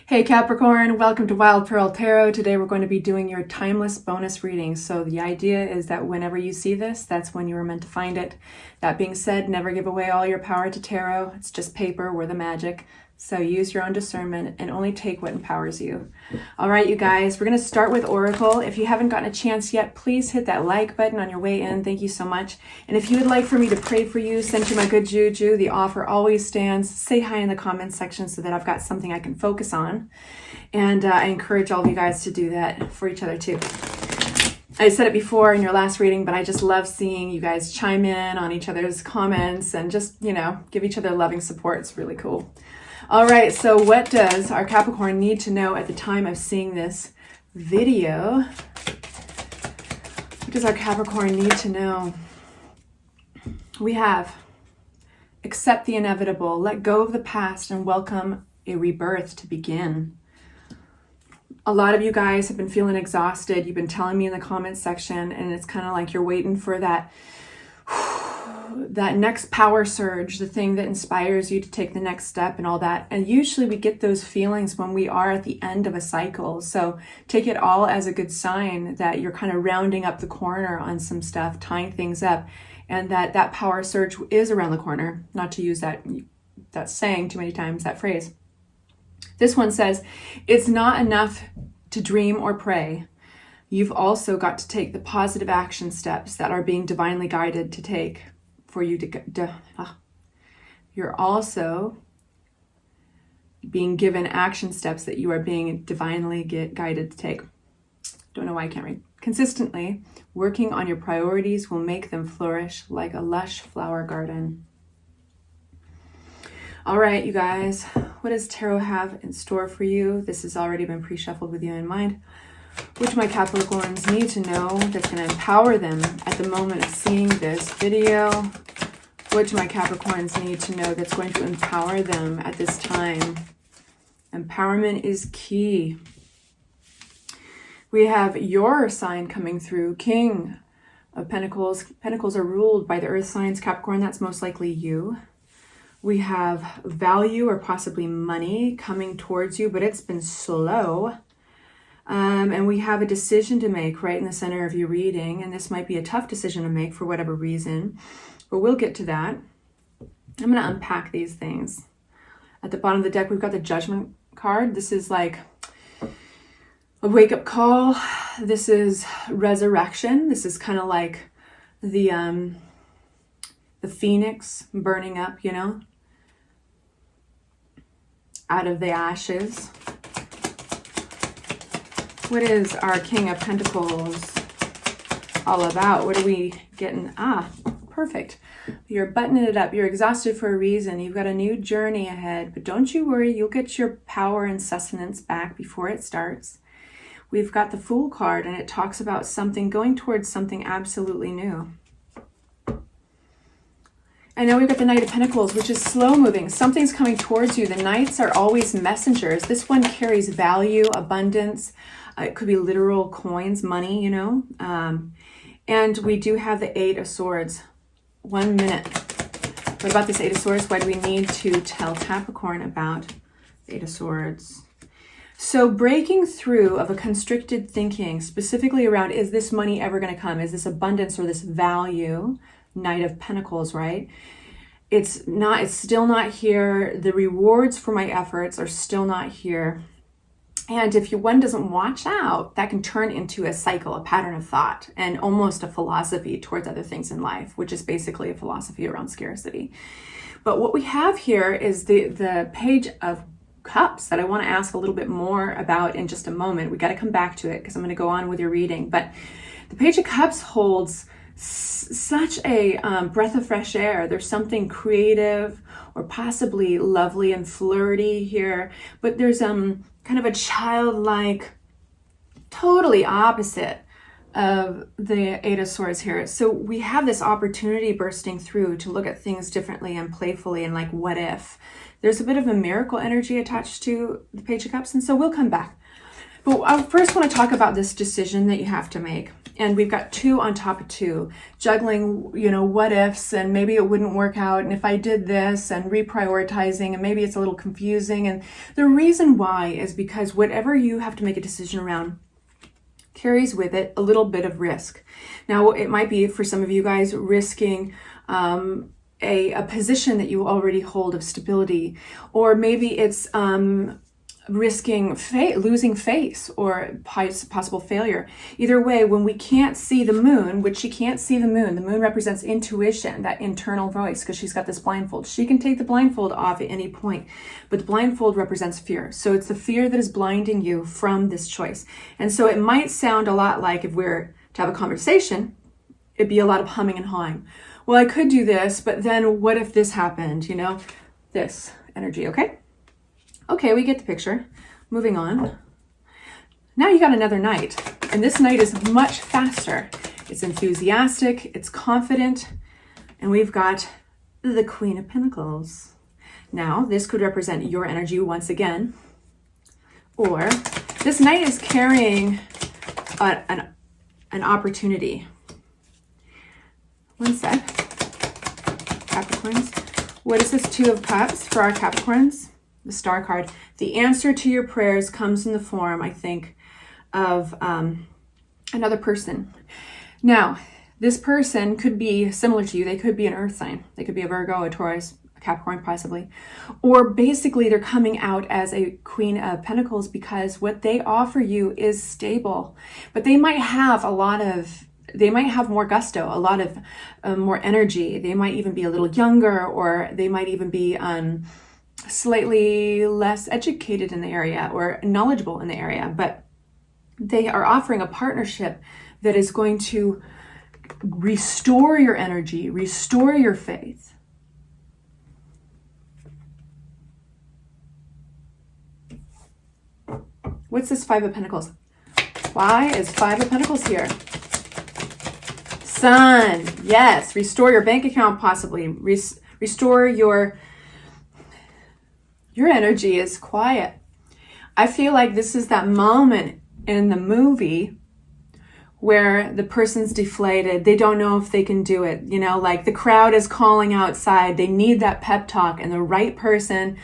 Hey Capricorn, welcome to Wild Pearl Tarot. Today we're going to be doing your timeless bonus reading. So the idea is that whenever you see this, that's when you were meant to find it. That being said, never give away all your power to tarot. It's just paper, we're the magic. So use your own discernment and only take what empowers you. All right, you guys, we're going to start with Oracle. If you haven't gotten a chance yet, please hit that like button on your way in. Thank you so much. And if you would like for me to pray for you, send you my good juju, the offer always stands. Say hi in the comments section so that I've got something I can focus on. And I encourage all of you guys to do that for each other too. I said it before in your last reading, but I just love seeing you guys chime in on each other's comments and just, give each other loving support. It's really cool. All right, so what does our Capricorn need to know at the time of seeing this video? What does our Capricorn need to know? We have accept the inevitable, let go of the past, and welcome a rebirth to begin. A lot of you guys have been feeling exhausted. You've been telling me in the comments section, and it's kind of like you're waiting for that next power surge, the thing that inspires you to take the next step and all that. And usually we get those feelings when we are at the end of a cycle. So take it all as a good sign that you're kind of rounding up the corner on some stuff, tying things up, and that power surge is around the corner. Not to use that saying too many times, that phrase. This one says, it's not enough to dream or pray. You've also got to take the positive action steps that are being divinely guided to take. For you you're also being given action steps that you are being divinely guided to take. Don't know why I can't read. Consistently working on your priorities will make them flourish like a lush flower garden. All right, you guys, what does tarot have in store for you? This has already been pre-shuffled with you in mind. Which my Capricorns need to know that's going to empower them at the moment of seeing this video. Which my Capricorns need to know that's going to empower them at this time. Empowerment is key. We have your sign coming through, King of Pentacles. Pentacles are ruled by the earth signs, Capricorn, that's most likely you. We have value or possibly money coming towards you, but it's been slow. And we have a decision to make right in the center of your reading. And this might be a tough decision to make for whatever reason, but we'll get to that. I'm going to unpack these things. At the bottom of the deck, we've got the Judgment card. This is like a wake-up call. This is resurrection. This is kind of like the phoenix burning up, out of the ashes. What is our King of Pentacles all about? What are we getting? Perfect. You're buttoning it up. You're exhausted for a reason. You've got a new journey ahead, but don't you worry. You'll get your power and sustenance back before it starts. We've got the Fool card, and it talks about something going towards something absolutely new. And now we've got the Knight of Pentacles, which is slow moving. Something's coming towards you. The Knights are always messengers. This one carries value, abundance. It could be literal coins, money, and we do have the Eight of Swords. 1 minute. What about this Eight of Swords? Why do we need to tell Capricorn about the Eight of Swords? So breaking through of a constricted thinking, specifically around, is this money ever going to come? Is this abundance or this value? Knight of Pentacles, right? It's still not here. The rewards for my efforts are still not here. And if one doesn't watch out, that can turn into a cycle, a pattern of thought, and almost a philosophy towards other things in life, which is basically a philosophy around scarcity. But what we have here is the Page of Cups that I want to ask a little bit more about in just a moment. We got to come back to it because I'm going to go on with your reading. But the Page of Cups holds such a breath of fresh air. There's something creative or possibly lovely and flirty here, but there's kind of a childlike, totally opposite of the Eight of Swords here. So we have this opportunity bursting through to look at things differently and playfully and like, what if? There's a bit of a miracle energy attached to the Page of Cups, and so we'll come back. But I first want to talk about this decision that you have to make. And we've got 2 on top of 2, juggling, you know, what ifs, and maybe it wouldn't work out, and if I did this, and reprioritizing, and maybe it's a little confusing. And the reason why is because whatever you have to make a decision around carries with it a little bit of risk. Now, it might be for some of you guys risking a position that you already hold of stability, or maybe it's risking losing face or possible failure. Either way, when we can't see the moon, which she can't see the moon represents intuition, that internal voice, because she's got this blindfold. She can take the blindfold off at any point, but the blindfold represents fear. So it's the fear that is blinding you from this choice. And so it might sound a lot like, if we're to have a conversation, it'd be a lot of humming and hawing. Well, I could do this, but then what if this happened? You know, this energy, okay? Okay, we get the picture. Moving on. Now you got another knight, and this knight is much faster. It's enthusiastic, it's confident, and we've got the Queen of Pentacles. Now, this could represent your energy once again, or this knight is carrying an opportunity. One sec. Capricorns. What is this 2 of Cups for our Capricorns? The Star card. The answer to your prayers comes in the form, I think, of another person. Now, this person could be similar to you. They could be an earth sign. They could be a Virgo, a Taurus, a Capricorn possibly. Or basically they're coming out as a Queen of Pentacles because what they offer you is stable. But they might have more gusto, a lot of more energy. They might even be a little younger, or they might even be slightly less educated in the area or knowledgeable in the area, but they are offering a partnership that is going to restore your energy, restore your faith. What's this 5 of Pentacles? Why is 5 of Pentacles here? Sun, yes, restore your bank account possibly, restore your energy is quiet. I feel like this is that moment in the movie where the person's deflated. They don't know if they can do it. You know, like the crowd is calling outside. They need that pep talk, and the right person,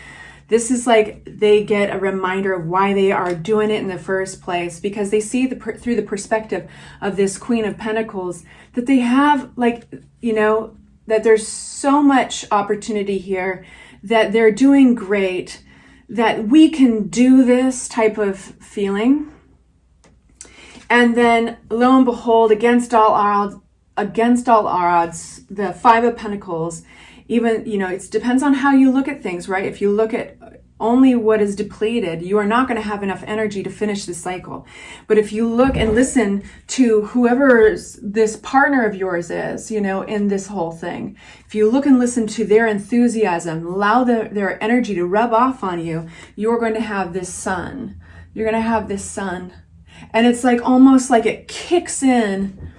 this is like they get a reminder of why they are doing it in the first place, because they see through the perspective of this Queen of Pentacles that they have, like, you know, that there's so much opportunity here, that they're doing great, that we can do this type of feeling. And then lo and behold, against all odds, the 5 of Pentacles, even, you know, it depends on how you look at things, right? If you look at only what is depleted, you are not going to have enough energy to finish the cycle. But if you look and listen to whoever this partner of yours is, you know, in this whole thing, if you look and listen to their enthusiasm, allow their energy to rub off on you, you're going to have this sun. You're going to have this sun. And it's like almost like it kicks in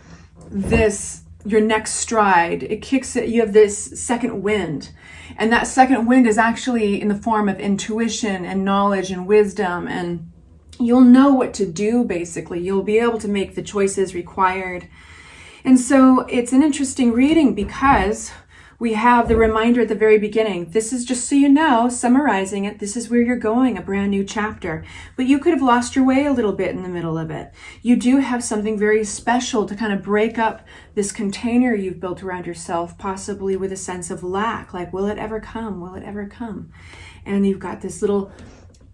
your next stride. It kicks it, you have this second wind. And that second wind is actually in the form of intuition and knowledge and wisdom. And you'll know what to do, basically. You'll be able to make the choices required. And so it's an interesting reading because we have the reminder at the very beginning. This is just so you know, summarizing it, this is where you're going, a brand new chapter. But you could have lost your way a little bit in the middle of it. You do have something very special to kind of break up this container you've built around yourself, possibly with a sense of lack, like, will it ever come? Will it ever come? And you've got this little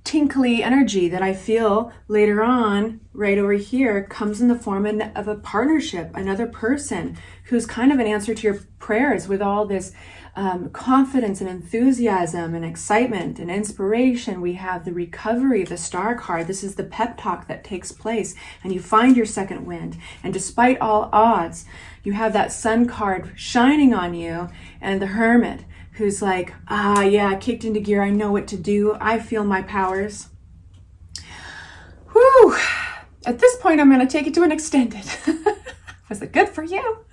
tinkly energy that I feel later on, right over here, comes in the form of a partnership, another person who's kind of an answer to your prayers with all this confidence and enthusiasm and excitement and inspiration. We have the recovery, the Star card. This is the pep talk that takes place, and you find your second wind. And despite all odds, you have that Sun card shining on you, and the Hermit, who's like, yeah, kicked into gear. I know what to do. I feel my powers. Whew. At this point, I'm going to take it to an extended. Was it good for you?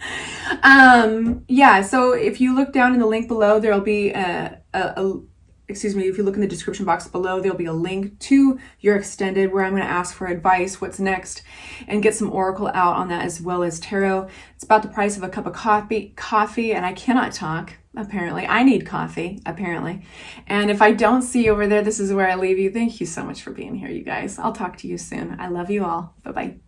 Yeah, so if you look down in the link below, there'll be a if you look in the description box below, there'll be a link to your extended where I'm going to ask for advice, what's next, and get some oracle out on that, as well as tarot. It's about the price of a cup of coffee, and I cannot talk, apparently. I need coffee, apparently. And if I don't see you over there, this is where I leave you. Thank you so much for being here, you guys. I'll talk to you soon. I love you all. Bye-bye.